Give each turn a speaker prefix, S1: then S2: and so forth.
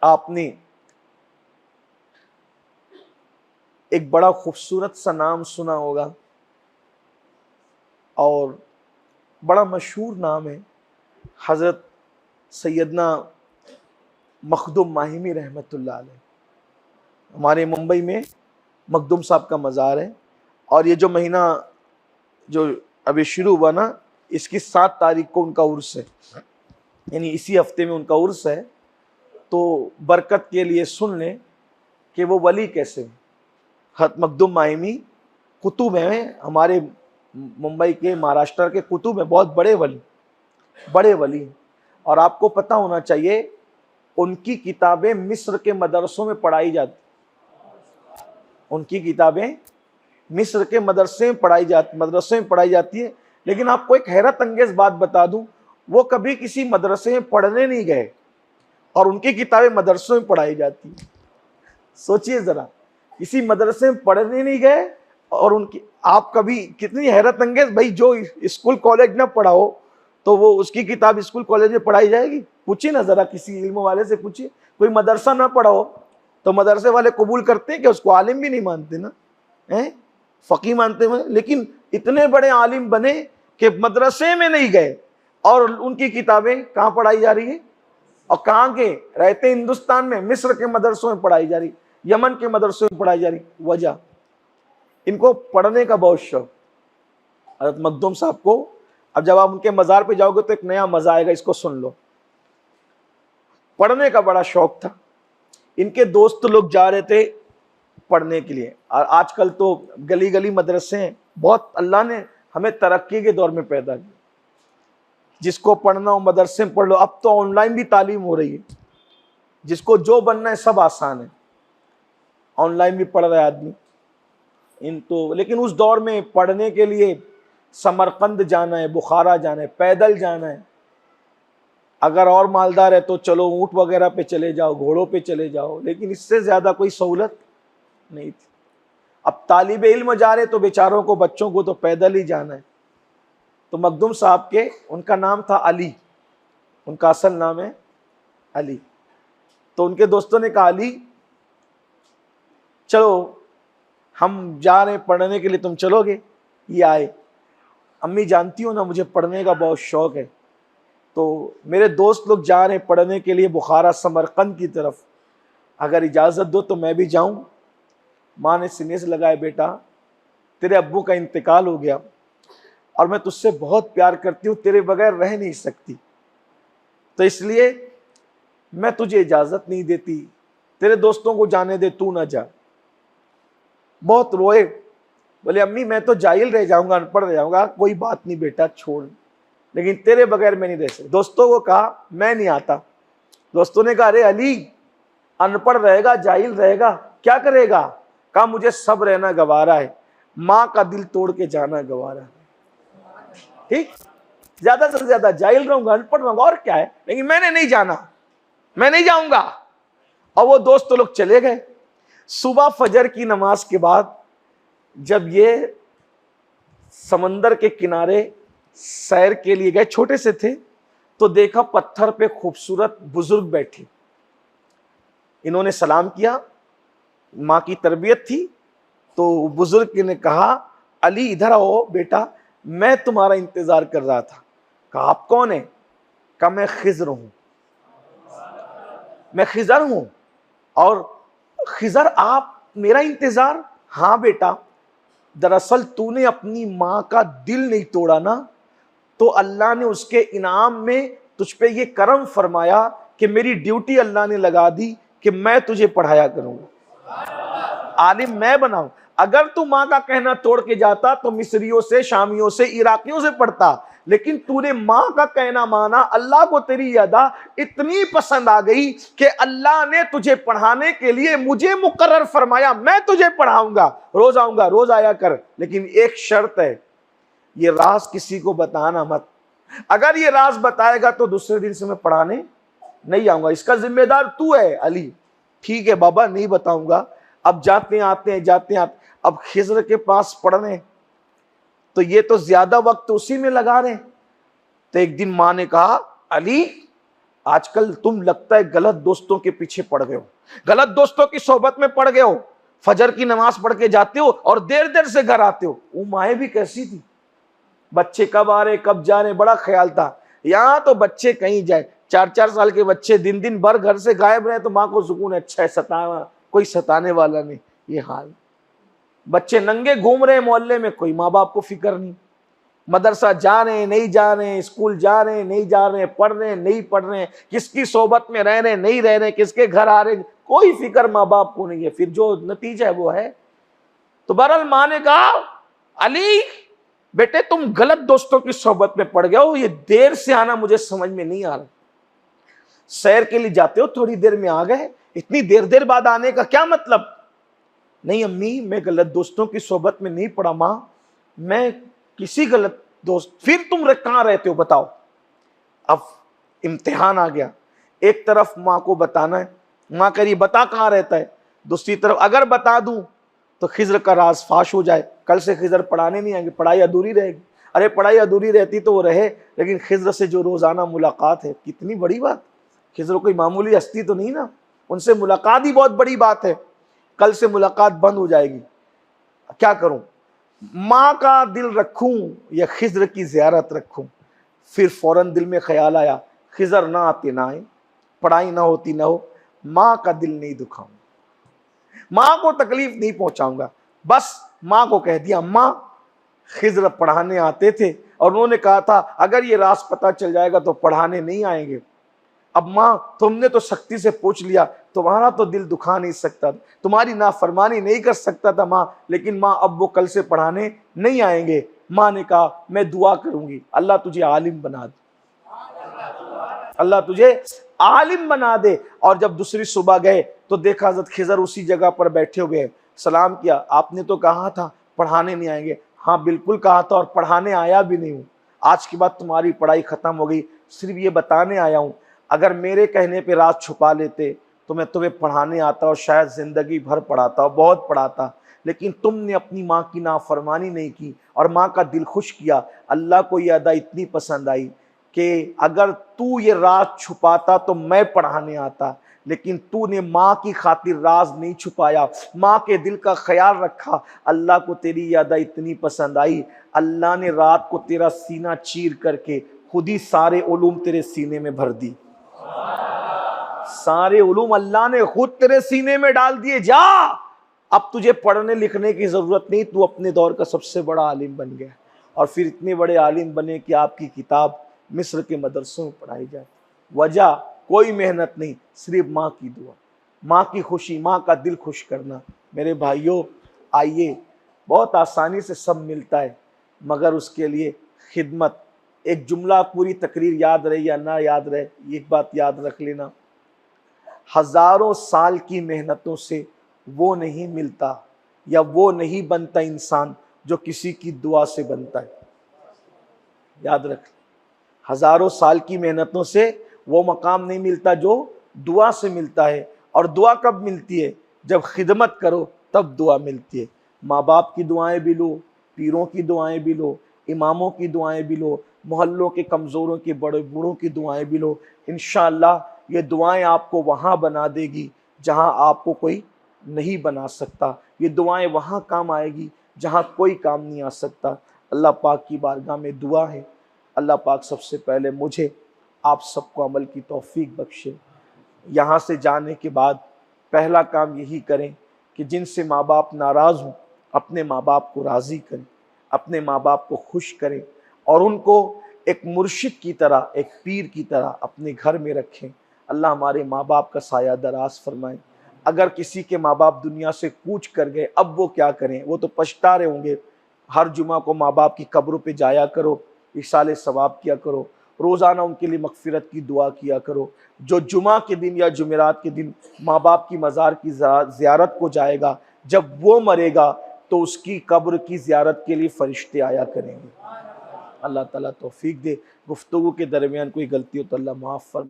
S1: आपने एक बड़ा खूबसूरत सा नाम सुना होगा और बड़ा मशहूर नाम है, हज़रत सैयदना मखदूम माहिमी रहमतुल्लाह अलैह। हमारे मुंबई में मखदूम साहब का मज़ार है और ये जो महीना जो अभी शुरू हुआ ना, इसकी 7 तारीख को उनका उर्स है, यानी इसी हफ्ते में उनका उर्स है। तो बरकत के लिए सुन लें कि वो वली कैसे हैं। हज़रत मखदूम माहिमी कुतुब हैं, हमारे मुंबई के, महाराष्ट्र के कुतुब हैं, बहुत बड़े वली। और आपको पता होना चाहिए उनकी किताबें मिस्र के मदरसों में पढ़ाई जाती, उनकी किताबें मिस्र के मदरसे में पढ़ाई जाती है। लेकिन आपको एक हैरत अंगेज बात बता दूं, वो कभी किसी मदरसे में पढ़ने नहीं गए और उनकी किताबें मदरसों में पढ़ाई जाती है। सोचिए जरा, किसी मदरसे में पढ़ने नहीं गए और उनकी, आप कभी, कितनी हैरत अंगेज भाई, जो स्कूल कॉलेज ना पढ़ा हो तो वो उसकी किताब स्कूल कॉलेज में पढ़ाई जाएगी? पूछिए ना जरा, किसी इल्म वाले से पूछिए। कोई मदरसा ना पढ़ा हो तो मदरसे वाले कबूल करते हैं कि उसको आलिम भी नहीं मानते ना, हैं, फकीह मानते हैं। लेकिन इतने बड़े आलिम बने कि मदरसे में नहीं गए और उनकी किताबें कहाँ पढ़ाई जा रही है, और कहाँ के रहते, हिंदुस्तान में मिस्र के मदरसों में पढ़ाई जा रही, यमन के मदरसों में पढ़ाई जा रही। वजह, इनको पढ़ने का बहुत शौक। हज़रत मखदूम साहब को, अब जब आप उनके मज़ार पे जाओगे तो एक नया मज़ा आएगा, इसको सुन लो। पढ़ने का बड़ा शौक था। इनके दोस्त लोग जा रहे थे पढ़ने के लिए, और आजकल तो गली गली मदरसे हैं, बहुत अल्लाह ने हमें तरक्की के दौर में पैदा किया। जिसको पढ़ना हो मदरसे में पढ़ लो, अब तो ऑनलाइन भी तालीम हो रही है, जिसको जो बनना है सब आसान है, ऑनलाइन भी पढ़ रहा है आदमी। लेकिन उस दौर में पढ़ने के लिए समरकंद जाना है, बुखारा जाना है, पैदल जाना है। अगर और मालदार है तो चलो ऊँट वगैरह पे चले जाओ, घोड़ों पे चले जाओ, लेकिन इससे ज़्यादा कोई सहूलत नहीं थी। अब तालिबे इल्म जा रहे तो बेचारों को, बच्चों को तो पैदल ही जाना है। तो मखदूम साहब के, उनका नाम था अली, उनका असल नाम है अली। तो उनके दोस्तों ने कहा, अली चलो हम जा रहे हैं पढ़ने के लिए, तुम चलोगे? ये आए, अम्मी जानती हो ना मुझे पढ़ने का बहुत शौक है, तो मेरे दोस्त लोग जा रहे हैं पढ़ने के लिए बुखारा समरकंद की तरफ, अगर इजाज़त दो तो मैं भी जाऊं। माँ ने सीने से लगाया, बेटा तेरे अब्बू का इंतकाल हो गया और मैं तुझसे बहुत प्यार करती हूँ, तेरे बगैर रह नहीं सकती, तो इसलिए मैं तुझे इजाज़त नहीं देती, तेरे दोस्तों को जाने दे, तू ना जा। बहुत रोए, बोले अम्मी मैं तो जाहिल रह जाऊंगा, अनपढ़ रह जाऊंगा। कोई बात नहीं बेटा, छोड़, लेकिन तेरे बगैर मैं नहीं रह सकता। दोस्तों को कहा मैं नहीं आता। दोस्तों ने कहा अरे अली, अनपढ़ रहेगा, जाहिल रहेगा, क्या करेगा? कहा मुझे सब रहना गवारा है, माँ का दिल तोड़ के जाना गवारा है। ठीक, ज्यादा से ज्यादा जाहिल रहूंगा, अनपढ़ रहूंगा, और क्या है, लेकिन मैंने नहीं जाना, मैं नहीं जाऊंगा। और वो दोस्त लोग चले गए। सुबह फजर की नमाज के बाद जब ये समंदर के किनारे सैर के लिए गए, छोटे से थे, तो देखा पत्थर पे खूबसूरत बुजुर्ग बैठी। इन्होंने सलाम किया, माँ की तरबियत थी, तो बुजुर्ग ने कहा अली इधर आओ बेटा, मैं तुम्हारा इंतजार कर रहा था। कहा आप कौन है? कहा मैं खिजर हूं, मैं खिजर हूं। और खिजर आप मेरा इंतजार? हाँ बेटा, दरअसल तूने अपनी माँ का दिल नहीं तोड़ा ना, तो अल्लाह ने उसके इनाम में तुझ पे ये करम फरमाया कि मेरी ड्यूटी अल्लाह ने लगा दी कि मैं तुझे पढ़ाया करूंगा, आलिम मैं बनाऊं। अगर तू माँ का कहना तोड़ के जाता तो मिस्रियों से, शामियों से, इराकियों से पढ़ता, लेकिन तूने माँ का कहना माना। अल्लाह को तेरी अदा इतनी पसंद आ गई कि अल्लाह ने तुझे पढ़ाने के लिए मुझे मुकर्रर फरमाया, मैं तुझे पढ़ाऊंगा, रोज आऊंगा, रोज आया कर, लेकिन एक शर्त है, ये राज किसी को बताना मत। अगर ये राज बताएगा तो दूसरे दिन से मैं पढ़ाने नहीं आऊंगा, इसका जिम्मेदार तू है अली। ठीक है बाबा, नहीं बताऊंगा। अब जाते आते अब खिजर के पास पढ़ने, तो ये तो ज्यादा वक्त उसी में लगा रहे। तो एक दिन माँ ने कहा अली आजकल तुम लगता है गलत दोस्तों के पीछे पड़ गए हो, गलत दोस्तों की सोहबत में पड़ गए हो। फजर की नमाज पढ़ के जाते हो और देर देर से घर आते हो। वो माएँ भी कैसी थी, बच्चे कब आ रहे कब जा रहे, बड़ा ख्याल था। यहाँ तो बच्चे कहीं जाए, 4-4 साल के बच्चे दिन दिन भर घर से गायब रहे तो माँ को सुकून है, अच्छा है, कोई सताने वाला नहीं। ये हाल, बच्चे नंगे घूम रहे मोहल्ले में, कोई माँ बाप को फिक्र नहीं। मदरसा जा रहे हैं नहीं जा रहे हैं, स्कूल जा रहे हैं नहीं जा रहे हैं, पढ़ रहे हैं नहीं पढ़ रहे हैं, किसकी सोबत में रह रहे हैं नहीं रह रहे हैं, किसके घर आ रहे हैं, कोई फिक्र माँ बाप को नहीं है। फिर जो नतीजा है वो है। तो बहरहाल माँ ने कहा, अली बेटे तुम गलत दोस्तों की सोबत में पड़ गए हो, ये देर से आना मुझे समझ में नहीं आ रहा। सैर के लिए जाते हो, थोड़ी देर में आ गए, इतनी देर देर बाद आने का क्या मतलब? नहीं अम्मी, मैं गलत दोस्तों की सोबत में नहीं पड़ा माँ, मैं किसी गलत दोस्त। फिर तुम कहां रहते हो बताओ? अब इम्तिहान आ गया। एक तरफ माँ को बताना है, माँ कह रही बता कहां रहता है। दूसरी तरफ अगर बता दूं तो खिज्र का राज फाश हो जाए, कल से खिज्र पढ़ाने नहीं आएंगे, पढ़ाई अधूरी रहेगी। अरे पढ़ाई अधूरी रहती तो वो रहे, लेकिन खिज्र से जो रोजाना मुलाकात है, कितनी बड़ी बात। खिज्र कोई मामूली हस्ती तो नहीं ना, उनसे मुलाकात ही बहुत बड़ी बात है। कल से मुलाकात बंद हो जाएगी, क्या करूं? माँ का दिल रखूं या खिज्र की ज़ियारत रखूं? फिर फौरन दिल में ख्याल आया, खिज्र ना आते ना आए, पढ़ाई ना होती ना हो, माँ का दिल नहीं दुखाऊंगा, माँ को तकलीफ नहीं पहुंचाऊंगा। बस माँ को कह दिया, माँ खिज्र पढ़ाने आते थे और उन्होंने कहा था अगर ये राज पता चल जाएगा तो पढ़ाने नहीं आएंगे। अब माँ तुमने तो सख्ती से पूछ लिया, तुम्हारा तो दिल दुखा नहीं सकता, तुम्हारी नाफरमानी नहीं कर सकता था माँ, लेकिन माँ अब वो कल से पढ़ाने नहीं आएंगे। माँ ने कहा मैं दुआ करूंगी, अल्लाह तुझे आलिम बना दे, अल्लाह तुझे आलिम बना दे। और जब दूसरी सुबह गए तो देखा हज़रत खिज़र उसी जगह पर बैठे हुए हैं। सलाम किया, आपने तो कहा था पढ़ाने नहीं आएंगे। हाँ बिल्कुल कहा था, और पढ़ाने आया भी नहीं हूँ। आज के बाद तुम्हारी पढ़ाई खत्म हो गई, सिर्फ ये बताने आया हूँ, अगर मेरे कहने पे राज छुपा लेते तो मैं तुम्हें पढ़ाने आता और शायद ज़िंदगी भर पढ़ाता और बहुत पढ़ाता। लेकिन तुमने अपनी माँ की नाफरमानी नहीं की और माँ का दिल खुश किया। अल्लाह को यह अदा इतनी पसंद आई कि अगर तू ये राज छुपाता तो मैं पढ़ाने आता, लेकिन तूने माँ की खातिर राज नहीं छुपाया, माँ के दिल का ख्याल रखा। अल्लाह को तेरी ये अदा इतनी पसंद आई, अल्लाह ने रात को तेरा सीना चीर करके खुद ही सारे उलूम तेरे सीने में भर दी। सारे उलूम अल्लाह ने खुद तेरे सीने में डाल दिए। जा, अब तुझे पढ़ने लिखने की जरूरत नहीं, तू अपने दौर का सबसे बड़ा आलिम बन गया। और फिर इतने बड़े आलिम बने कि आपकी किताब मिस्र के मदरसों में पढ़ाई जाती। वजह कोई मेहनत नहीं, सिर्फ माँ की दुआ, माँ की खुशी, माँ का दिल खुश करना। मेरे भाइयों आइए, बहुत आसानी से सब मिलता है, मगर उसके लिए खिदमत। एक जुमला पूरी तकरीर याद रहे या ना याद रहे, एक बात याद रख लेना, हजारों साल की मेहनतों से वो नहीं मिलता या वो नहीं बनता इंसान जो किसी की दुआ से बनता है। याद रख, हजारों साल की मेहनतों से वो मकाम नहीं मिलता जो दुआ से मिलता है। और दुआ कब मिलती है? जब खिदमत करो तब दुआ मिलती है। माँ बाप की दुआएं भी लो, पीरों की दुआएं भी लो, इमामों की दुआएं भी लो, मोहल्लों के कमज़ोरों के बड़े बूढ़ों की दुआएं भी लो। इंशाअल्लाह ये दुआएं आपको वहाँ बना देगी जहाँ आपको कोई नहीं बना सकता। ये दुआएं वहाँ काम आएगी जहाँ कोई काम नहीं आ सकता। अल्लाह पाक की बारगाह में दुआ है, अल्लाह पाक सबसे पहले मुझे आप सबको अमल की तौफीक बख्शे। यहाँ से जाने के बाद पहला काम यही करें कि जिनसे माँ बाप नाराज़ हों, अपने माँ बाप को राज़ी करें, अपने माँ बाप को खुश करें और उनको एक मुर्शिद की तरह, एक पीर की तरह अपने घर में रखें। अल्लाह हमारे माँ बाप का साया दराज फरमाए। अगर किसी के माँ बाप दुनिया से कूच कर गए, अब वो क्या करें? वो तो पछता रहे होंगे। हर जुमा को माँ बाप की कब्रों पे जाया करो, इसाले सवाब किया करो, रोज़ाना उनके लिए मगफिरत की दुआ किया करो। जो जुमा के दिन या जुमेरात के दिन माँ बाप की मज़ार की ज़ियारत को जाएगा, जब वो मरेगा तो उसकी कब्र की ज़ियारत के लिए फ़रिश्ते आया करेंगे। अल्लाह ताला तौफीक दे। गुफ्तगू के दरमियान कोई गलती हो तो अल्लाह माफ़ फरमाए।